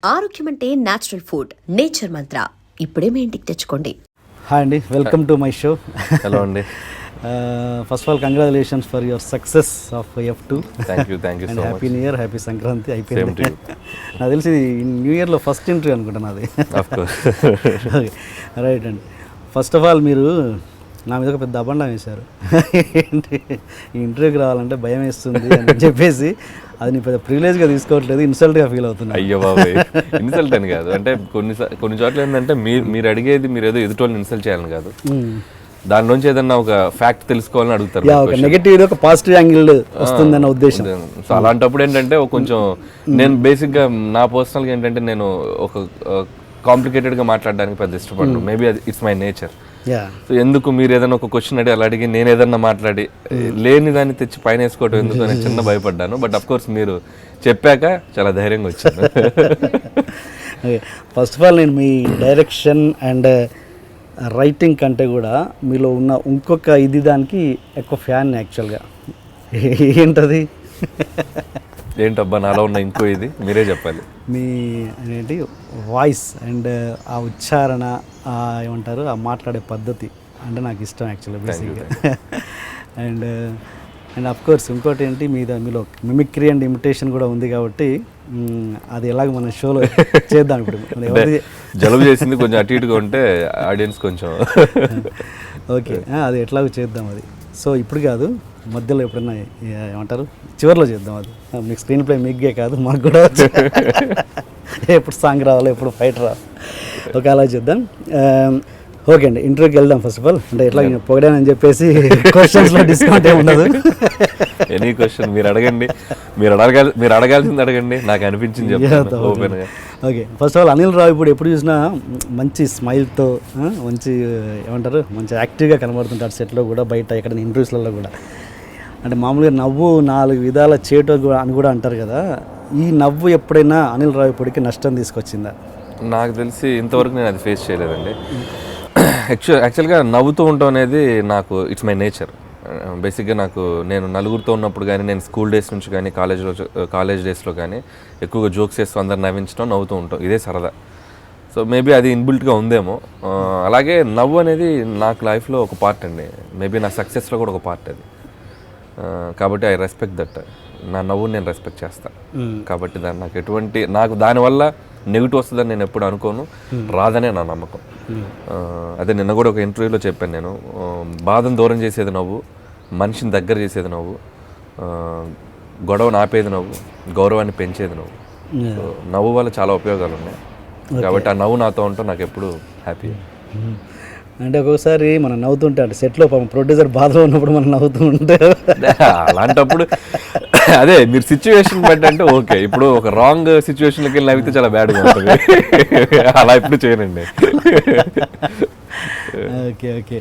ఆరోగ్యం అంటే natural food, nature మంత్ర. ఇప్పుడే మీ ఇంటికి తెచ్చుకోండి. హాయ్ అండి, welcome to my show. Hello అండి. First of all congratulations for your success of F2. Thank you so much. Happy new year, happy Sankranti. అయిపోయింది. నాకు తెలిసి న్యూ ఇయర్లో ఫస్ట్ ఇంటర్వ్యూ అనుకుంటాను అది. రైట్ అండి. ఫస్ట్ ఆఫ్ ఆల్ మీరు నా మీద ఒక పెద్ద అబండం వేశారు. ఏంటి ఈ ఇంటర్వ్యూకి రావాలంటే భయం వేస్తుంది అని చెప్పేసి అది నీ పెద్ద ప్రివిలేజ్గా తీసుకోవట్లేదు, ఇన్సల్ట్గా ఫీల్ అవుతుంది. అయ్యో బాబాయ్, ఇన్సల్ట్ అని కాదు. అంటే కొన్ని చోట్ల ఏంటంటే మీరు అడిగేది మీరు ఏదో ఎదుటోళ్ళని ఇన్సల్ట్ చేయాలని కాదు, దాని నుంచి ఏదన్నా ఒక ఫ్యాక్ట్ తెలుసుకోవాలని అడుగుతారు. ఒక నెగటివ్ ఒక పాజిటివ్ యాంగిల్ వస్తుందన్న ఉద్దేశం. సో అలాంటప్పుడు ఏంటంటే కొంచెం నేను బేసిక్గా నా పర్సనల్గా ఏంటంటే నేను ఒక కాంప్లికేటెడ్గా మాట్లాడడానికి పెద్ద ఇష్టపడను. మేబీ అది ఇట్స్ మై నేచర్. సో ఎందుకు మీరు ఏదైనా ఒక క్వశ్చన్ అలా అడిగి నేను ఏదన్నా మాట్లాడి లేని దాన్ని తెచ్చి పైన వేసుకోవటం ఎందుకు అని చిన్న భయపడ్డాను. బట్ అఫ్ కోర్స్ మీరు చెప్పాక చాలా ధైర్యంగా వచ్చాను. ఫస్ట్ ఆఫ్ ఆల్ నేను మీ డైరెక్షన్ అండ్ రైటింగ్ కంటే కూడా మీలో ఉన్న ఇంకొక దానికి ఎక్కువ ఫ్యాన్ యాక్చువల్గా. ఏంటది? ఏంటబ్బా నాలో ఉన్న ఇంకో మీరే చెప్పాలి. మీ ఏంటి వాయిస్ అండ్ ఆ ఉచ్చారణ, ఏమంటారు ఆ మాట్లాడే పద్ధతి అంటే నాకు ఇష్టం యాక్చువల్గా బేసిక్గా. అండ్ అఫ్ కోర్స్ ఇంకోటి ఏంటి మీలో మిమిక్రీ అండ్ ఇమిటేషన్ కూడా ఉంది కాబట్టి అది ఎలాగ మన షోలో చేద్దాం. ఇప్పుడు జలుబు చేసింది కొంచెం అటు ఇటుగా ఉంటే ఆడియన్స్ కొంచెం ఓకే, అది ఎట్లాగో చేద్దాం అది. సో ఇప్పుడు కాదు, మధ్యలో ఎప్పుడైనా ఏమంటారు చివరిలో చేద్దాం. అది మీకు స్క్రీన్ ప్లే మీకే కాదు మాకు కూడా ఎప్పుడు సాంగ్ రావాలి, ఎప్పుడు ఫైట్ రావాలి. ఓకే, అలా చేద్దాం. ఓకే అండి, ఇంటర్వ్యూకి వెళ్దాం. ఫస్ట్ ఆఫ్ ఆల్ అంటే ఎట్లా పొగడానని చెప్పేసి క్వశ్చన్స్లో డిస్కౌంట్ ఏమి ఉండదు. ఎనీ క్వశ్చన్ మీరు అడగండి, మీరు అడగాల్సింది అడగండి, నాకు అనిపించింది చెప్తాను ఓపెన్గా. Okay, first of all Anil Rao ఇప్పుడు ఎప్పుడు చూసినా మంచి స్మైల్తో, మంచి ఏమంటారు మంచి యాక్టివ్గా కనబడుతుంటాడు సెట్లో కూడా, బయట ఎక్కడ ఇంటర్వ్యూస్లలో కూడా. అంటే మామూలుగా నవ్వు 4 విధాల చేటు అని కూడా అంటారు కదా. ఈ నవ్వు ఎప్పుడైనా అనిల్ రావు ఇప్పటికి నష్టం తీసుకొచ్చిందా? నాకు తెలిసి ఇంతవరకు నేను అది ఫేస్ చేయలేదండి. యాక్చువల్గా నవ్వుతూ ఉండటం అనేది నాకు ఇట్స్ మై నేచర్. బేసిక్గా నేను నలుగురితో ఉన్నప్పుడు కానీ, నేను స్కూల్ డేస్ నుంచి కానీ, కాలేజ్ డేస్లో కానీ ఎక్కువగా జోక్స్ చేస్తూ అందరు నవ్వించడం, నవ్వుతూ ఉంటాం, ఇదే సరదా. సో మేబీ అది ఇన్బిల్ట్గా ఉందేమో. అలాగే నవ్వు అనేది నాకు లైఫ్లో ఒక పార్ట్ అండి. మేబీ నా సక్సెస్లో కూడా ఒక పార్ట్ అది. కాబట్టి ఐ రెస్పెక్ట్ దట్. నా నవ్వుని నేను రెస్పెక్ట్ చేస్తాను. కాబట్టి నాకు దానివల్ల నెగిటివ్ వస్తుందని నేను ఎప్పుడు అనుకోను, రాదనే నా నమ్మకం. అదే నిన్న కూడా ఒక ఇంటర్వ్యూలో చెప్పాను నేను, బాధను దూరం చేసేది నవ్వు, మనిషిని దగ్గర చేసేది నవ్వు, గొడవను ఆపేది నవ్వు, గౌరవాన్ని పెంచేది నవ్వు. సో నవ్వు వల్ల చాలా ఉపయోగాలు ఉన్నాయి. కాబట్టి ఆ నవ్వు నాతో ఉంటే నాకు ఎప్పుడు హ్యాపీ. అంటే ఒక్కొక్కసారి మనం నవ్వుతుంటే అంటే సెట్లో ప్రొడ్యూసర్ బాధలో ఉన్నప్పుడు మనం నవ్వుతూ ఉంటే అలాంటప్పుడు అదే మీరు సిచ్యువేషన్ బట్టి అంటే ఓకే. ఇప్పుడు ఒక రాంగ్ సిచ్యువేషన్కి వెళ్ళి నవ్వితే చాలా బ్యాడ్గా ఉంటుంది. అలా ఎప్పుడు చేయనండి. Okay okay.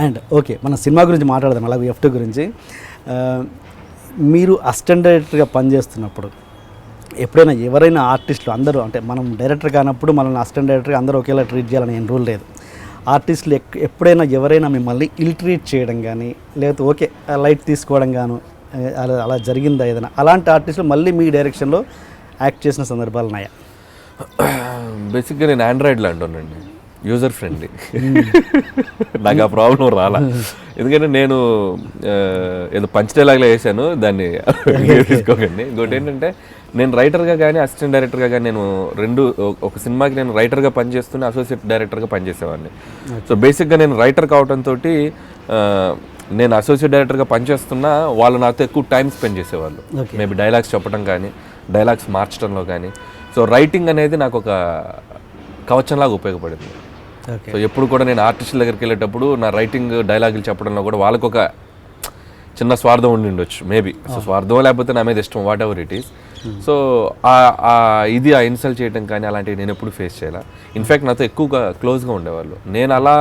అండ్ ఓకే, మన సినిమా గురించి మాట్లాడదాం. అలాగే F2 గురించి. మీరు అసిస్టెంట్ డైరెక్టర్గా పనిచేస్తున్నప్పుడు ఎప్పుడైనా ఎవరైనా ఆర్టిస్టులు అందరూ, అంటే మనం డైరెక్టర్ కానప్పుడు మనల్ని అసిస్టెంట్ డైరెక్టర్గా అందరూ ఒకేలా ట్రీట్ చేయాలని ఏం రూల్ లేదు. ఆర్టిస్టులు ఎప్పుడైనా ఎవరైనా మిమ్మల్ని ఇల్ ట్రీట్ చేయడం కానీ, లేకపోతే ఓకే లైట్ తీసుకోవడం గాను అలా జరిగిందా ఏదైనా? అలాంటి ఆర్టిస్టులు మళ్ళీ మీ డైరెక్షన్లో యాక్ట్ చేసిన సందర్భాలు ఉన్నాయా? బేసిక్గా నేను ఆండ్రాయిడ్లో అంటానండి, యూజర్ ఫ్రెండ్లీ. నాకు ఆ ప్రాబ్లం రాలా. ఎందుకంటే నేను ఏదో పంచ్ డైలాగ్లో వేసాను, దాన్ని తీసుకోకండి. ఇంకోటి ఏంటంటే నేను రైటర్గా కానీ అసిస్టెంట్ డైరెక్టర్గా కానీ నేను ఒక సినిమాకి నేను రైటర్గా పనిచేస్తూనే అసోసియేట్ డైరెక్టర్గా పనిచేసేవాడిని. సో బేసిక్గా నేను రైటర్ కావడంతో నేను అసోసియేట్ డైరెక్టర్గా పనిచేస్తున్నా వాళ్ళు నాతో ఎక్కువ టైం స్పెండ్ చేసేవాళ్ళు. మేబీ డైలాగ్స్ చెప్పడం కానీ, డైలాగ్స్ మార్చడంలో కానీ. సో రైటింగ్ అనేది నాకు ఒక కవచంలాగా ఉపయోగపడింది. సో ఎప్పుడు కూడా నేను ఆర్టిస్టుల దగ్గరికి వెళ్ళేటప్పుడు నా రైటింగ్ డైలాగులు చెప్పడంలో కూడా వాళ్ళకు ఒక చిన్న స్వార్థం ఉండి ఉండొచ్చు మేబీ. సో స్వార్థం లేకపోతే నా మీద ఇష్టం, what ever it is. So ఆ ఇన్సల్ట్ చేయడం కానీ అలాంటివి నేను ఎప్పుడు ఫేస్ చేయాలి. ఇన్ఫ్యాక్ట్ నాతో ఎక్కువగా క్లోజ్గా ఉండేవాళ్ళు. నేను అలా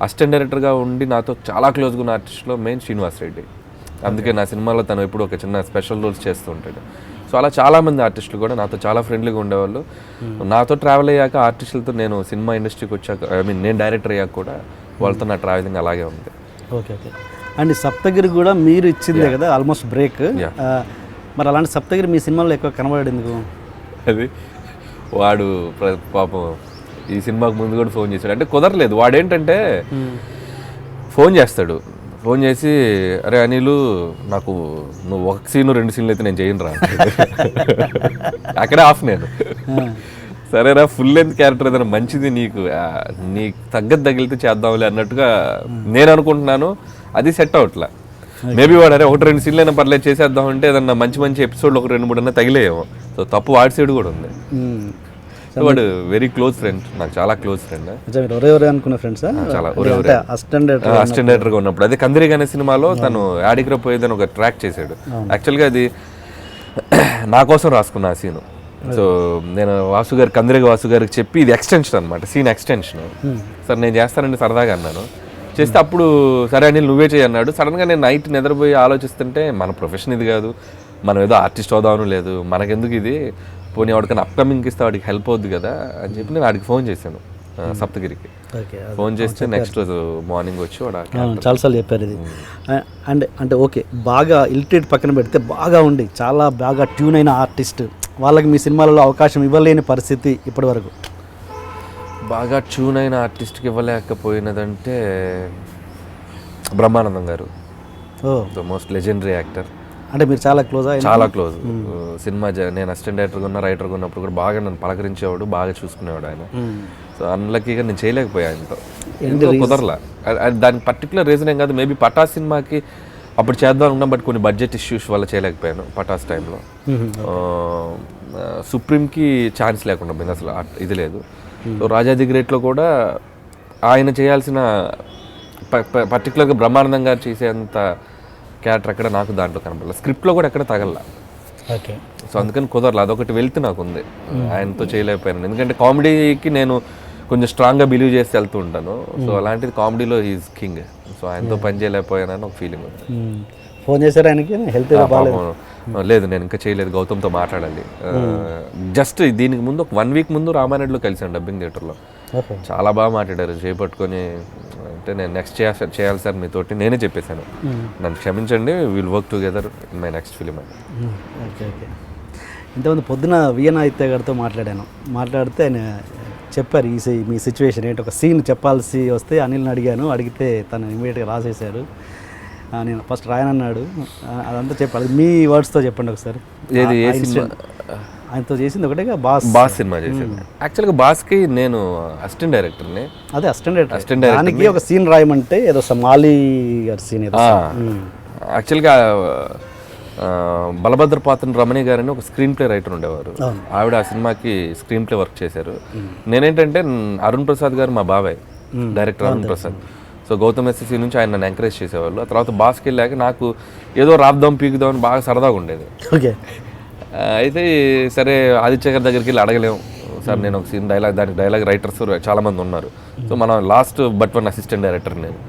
అసిస్టెంట్ డైరెక్టర్గా ఉండి నాతో చాలా క్లోజ్గా ఉన్న ఆర్టిస్ట్లో మెయిన్ శ్రీనివాస్ రెడ్డి. అందుకే నా సినిమాలో తను ఎప్పుడు ఒక చిన్న స్పెషల్ రోల్స్ చేస్తూ ఉంటాడు. సో అలా చాలామంది ఆర్టిస్టులు కూడా నాతో చాలా ఫ్రెండ్లీగా ఉండేవాళ్ళు. నాతో ట్రావెల్ అయ్యాక ఆర్టిస్టులతో నేను సినిమా ఇండస్ట్రీకి వచ్చాక, నేను డైరెక్టర్ అయ్యాక కూడా వాళ్ళతో నా ట్రావెలింగ్ అలాగే ఉంది. Okay okay. అండ్ సప్తగిరి కూడా మీరు ఇచ్చిందే కదా ఆల్మోస్ట్ బ్రేక్. మరి అలాంటి సప్తగిరి మీ సినిమాలో ఎక్కువ కనబడేందుకు? అది వాడు పాపం ఈ సినిమాకు ముందు కూడా ఫోన్ చేశాడు. అంటే కుదరలేదు. వాడేంటంటే ఫోన్ చేస్తాడు, ఫోన్ చేసి అరే అనిలు నాకు నువ్వు 1 సీను 2 సీన్లు అయితే నేను చేయను రా, అక్కడే ఆఫ్ నేను. సరేరా ఫుల్ లెంత్ క్యారెక్టర్ ఏదైనా మంచిది నీకు తగ్గదు తగిలితే చేద్దాంలే అన్నట్టుగా నేను అనుకుంటున్నాను. అది సెట్ అవట్లా. మేబీ వాడు అరే 1-2 సీన్లు అయినా పర్లేదు చేసేద్దాం అంటే ఏదన్నా మంచి ఎపిసోడ్లు 1-2-3 అన్నా తగిలేయేమో. సో తప్పు వాడి సైడ్ కూడా ఉంది. వాడు వెరీ క్లోజ్ ఫ్రెండ్, నాకు చాలా క్లోజ్ ఫ్రెండ్. అనుకున్న ఫ్రెండ్స్ చాలా అసిస్టెంట్ డైరెక్టర్గా ఉన్నప్పుడు అదే కందిరిగా అనే సినిమాలో తను యాడికి పోయేదని ఒక ట్రాక్ చేశాడు. యాక్చువల్గా అది నా కోసం రాసుకున్న ఆ సీను. సో నేను కందిరిగా వాసు గారికి చెప్పి ఇది ఎక్స్టెన్షన్ అనమాట, సీన్ ఎక్స్టెన్షన్. సార్ నేను చేస్తానండి సరదాగా అన్నాను. చేస్తే అప్పుడు సరే అనిల్ నువ్వే చేయి అన్నాడు. సడన్గా నేను నైట్ నిద్రపోయి ఆలోచిస్తుంటే మన ప్రొఫెషన్ ఇది కాదు, మనం ఏదో ఆర్టిస్ట్ అవుదామని లేదు, మనకెందుకు ఇది, పోనీ వాడికన్నా అప్కమింగ్కి ఇస్తే వాడికి హెల్ప్ అవుద్ది కదా అని చెప్పి నేను వాడికి ఫోన్ చేశాను సప్తగిరికి. ఫోన్ చేస్తే నెక్స్ట్ రోజు మార్నింగ్ వచ్చి వాడు చాలాసార్లు చెప్పారు ఇది. అంటే ఓకే, బాగా ఇలిటరేట్ పక్కన పెడితే బాగా ఉండి చాలా బాగా ట్యూన్ అయిన ఆర్టిస్ట్ వాళ్ళకి మీ సినిమాలలో అవకాశం ఇవ్వలేని పరిస్థితి ఇప్పటి వరకు. బాగా ట్యూన్ అయిన ఆర్టిస్ట్కి ఇవ్వలేకపోయినదంటే బ్రహ్మానందం గారు, ద మోస్ట్ లెజెండరీ యాక్టర్. అంటే మీరు చాలా క్లోజ్. సినిమా నేను అసిస్టెంట్ డైరెక్టర్గా ఉన్నా, రైటర్గా ఉన్నప్పుడు కూడా బాగా నన్ను పలకరించేవాడు, బాగా చూసుకునేవాడు ఆయన. సో అన్లక్కీగా నేను చేయలేకపోయాను ఆయనతో, కుదరలా. దానికి పర్టికులర్ రీజన్ ఏం కాదు, మేబీ పటాస్ సినిమాకి అప్పుడు చేద్దాం అనుకున్నా, బట్ కొన్ని బడ్జెట్ ఇష్యూస్ వల్ల చేయలేకపోయాను పటాస్ టైంలో. సుప్రీంకి ఛాన్స్ లేకుండా పోయింది, అసలు ఇది లేదు. సో రాజా ది గ్రేట్లో కూడా ఆయన చేయాల్సిన పర్టికులర్గా బ్రహ్మానందం గారు చేసేంత క్యారెక్టర్ అక్కడ నాకు దాంట్లో కనపడలేదు, స్క్రిప్ట్లో కూడా ఎక్కడ తగలలా. ఓకే. సో అందుకని కుదరలేదు, అదొకటి వెళ్తే నాకు ఉంది, ఆయనతో చేయలేకపోయాను. ఎందుకంటే కామెడీకి నేను కొంచెం స్ట్రాంగ్గా బిలీవ్ చేసి వెళ్తూ ఉంటాను. సో అలాంటిది కామెడీలో హీజ్ కింగ్. సో ఆయనతో పని చేయలేకపోయానని ఒక ఫీలింగ్ ఉంది. ఫోన్ చేశారు ఆయనకి, హెల్త్ లేదు నేను ఇంకా చేయలేదు, గౌతమ్తో మాట్లాడాలి. జస్ట్ దీనికి ముందు ఒక 1 వీక్ ముందు రామారెడ్డిలో కలిసాను డబ్బింగ్ థియేటర్లో. చాలా బాగా మాట్లాడారు, చేపట్టుకొని. అంటే నేను నెక్స్ట్ చేయాలి సార్ మీతోటి, నేనే చెప్పేశాను నన్ను క్షమించండి, will work together in my next film అని. ఓకే. ఇంతకుముందు పొద్దున విఎన్ ఆదిత్య గారితో మాట్లాడితే ఆయన చెప్పారు మీ సిచ్యువేషన్ ఏంటి, ఒక సీన్ చెప్పాల్సి వస్తే అనిల్ని అడిగితే తను ఇమీడియట్గా రాసేశారు. నేను ఫస్ట్ రాయనన్నాడు, అదంతా చెప్పాలి. మీ వర్డ్స్తో చెప్పండి ఒకసారి. ఏది ఆయనతో చేసింది ఒకటే బాస్ సినిమా చేసింది. యాక్చువల్గా బాస్కి నేను అసిస్టెంట్ డైరెక్టర్ని. అదే అసిస్టెంట్ డైరెక్టర్ ఒక సీన్ రాయమంటే ఏదో సమాలి గారి సీన్. యాక్చువల్గా బలభద్ర పాత్రని రమణి గారని ఒక స్క్రీన్ ప్లే రైటర్ ఉండేవారు. ఆవిడ ఆ సినిమాకి స్క్రీన్ ప్లే వర్క్ చేశారు. నేనేంటంటే అరుణ్ ప్రసాద్ గారు మా బాబాయ్, director Arun Prasad. So Gautam SSC నుంచి ఆయన నన్ను ఎంకరేజ్ చేసేవాళ్ళు. ఆ తర్వాత బాస్కి వెళ్ళాక నాకు ఏదో రాద్దాం పీకుదాం అని బాగా సరదాగా ఉండేది. ఓకే. అయితే సరే ఆదిత్య గారి దగ్గరికి వెళ్ళి అడగలేము సార్, నేను ఒక సీన్ దానికి డైలాగ్ రైటర్స్ చాలామంది ఉన్నారు. సో మనం లాస్ట్ బట్ 1 అసిస్టెంట్ డైరెక్టర్ నేను.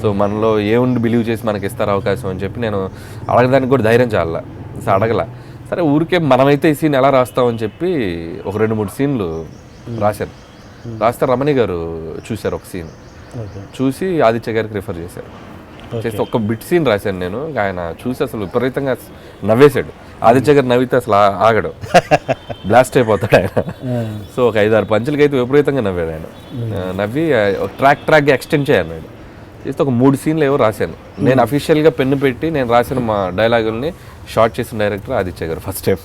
సో మనలో ఏముండి బిలీవ్ చేసి మనకి ఇస్తారు అవకాశం అని చెప్పి నేను అడగడానికి కూడా ధైర్యం చాలా. సో అడగల, సరే ఊరికే మనమైతే ఈ సీన్ ఎలా రాస్తామని చెప్పి ఒక 2-3 సీన్లు రాశాను. రాస్తే రమణి గారు చూశారు ఒక సీన్, చూసి ఆదిత్య గారికి రిఫర్ చేశారు. చేస్తే ఒక బిట్ సీన్ రాశాను నేను. ఆయన చూసి అసలు విపరీతంగా నవ్వేశాడు. ఆదిత్య గారు నవ్వితే అసలు ఆగడు, బ్లాస్ట్ అయిపోతాడు ఆయన. సో ఒక 5-6 పంచులకి అయితే విపరీతంగా నవ్వాడు ఆయన. నవ్వి ట్రాక్గా ఎక్స్టెండ్ చేయన్నాడు. చేస్తే ఒక 3 సీన్లు ఏవో రాశాను నేను. అఫీషియల్గా పెన్ను పెట్టి నేను రాసిన మా డైలాగుల్ని షార్ట్ చేసిన డైరెక్టర్ ఆదిత్య గారు ఫస్ట్ టైం.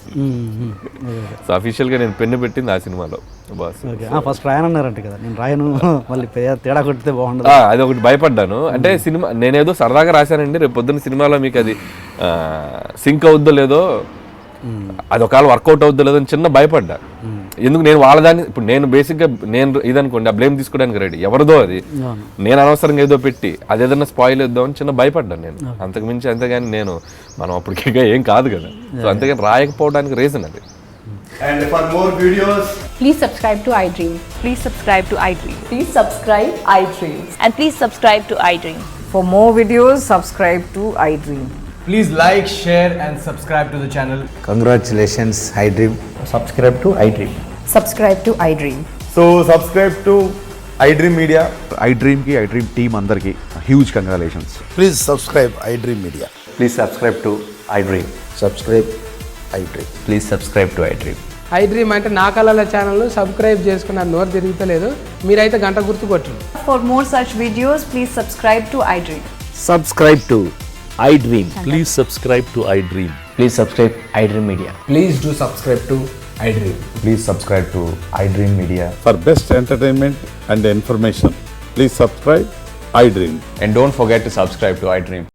సో అఫీషియల్గా నేను పెన్ను పెట్టింది ఆ సినిమాలో. బాస్ ఫస్ట్ రాయనన్నారంట కదా, నేను రాయను మళ్ళీ తేడా కొడితే బాగుండదు అది ఒకటి భయపడ్డాను. అంటే సినిమా నేనేదో సరదాగా రాశానండి, రేపు పొద్దున్న సినిమాలో మీకు అది సింక్ అవుద్దో లేదో, అది ఒకవేళ వర్కౌట్ అవుద్దో లేదో అని చిన్న భయపడ్డా. ఎందుకు నేను వాళ్ళదాన్ని ఇప్పుడు నేను బేసిక్గా నేను ఇదనుకోండి ఆ బ్లేమ్ తీసుకోవడానికి రెడీ, ఎవరిదో అది నేను అనవసరంగా ఏదో పెట్టి అది ఏదన్నా స్పాయిల్ ఇద్దామని చిన్న భయపడ్డాను నేను. అంతకుమించి అంతేగాని నేను మనం అప్పటికే ఏం కాదు కదా. సో అంతేగాని రాయకపోవడానికి రీజన్ అది. And for more videos, please subscribe to iDream. Please subscribe to iDream. Please subscribe iDream. And please subscribe to iDream. For more videos, subscribe to iDream. please like, share and subscribe to the channel. Congratulations, iDream. Subscribe to iDream. Subscribe to iDream. So subscribe to iDream Media. iDream ki iDream team andarki huge congratulations. Please subscribe iDream Media. Please subscribe to iDream. Subscribe iDream. Please subscribe to iDream. I dream అంటే నా కళల channel subscribe చేసుకున్న నోరు తిరుగుతలేదు, మీరైతే గంట గుర్తు కొట్టండి. For more such videos, please subscribe to iDream. Subscribe to iDream. Please subscribe to iDream. Please subscribe iDream Media. Please do subscribe to iDream. Please subscribe to iDream Media. For best entertainment and information, please subscribe iDream. And don't forget to subscribe to iDream.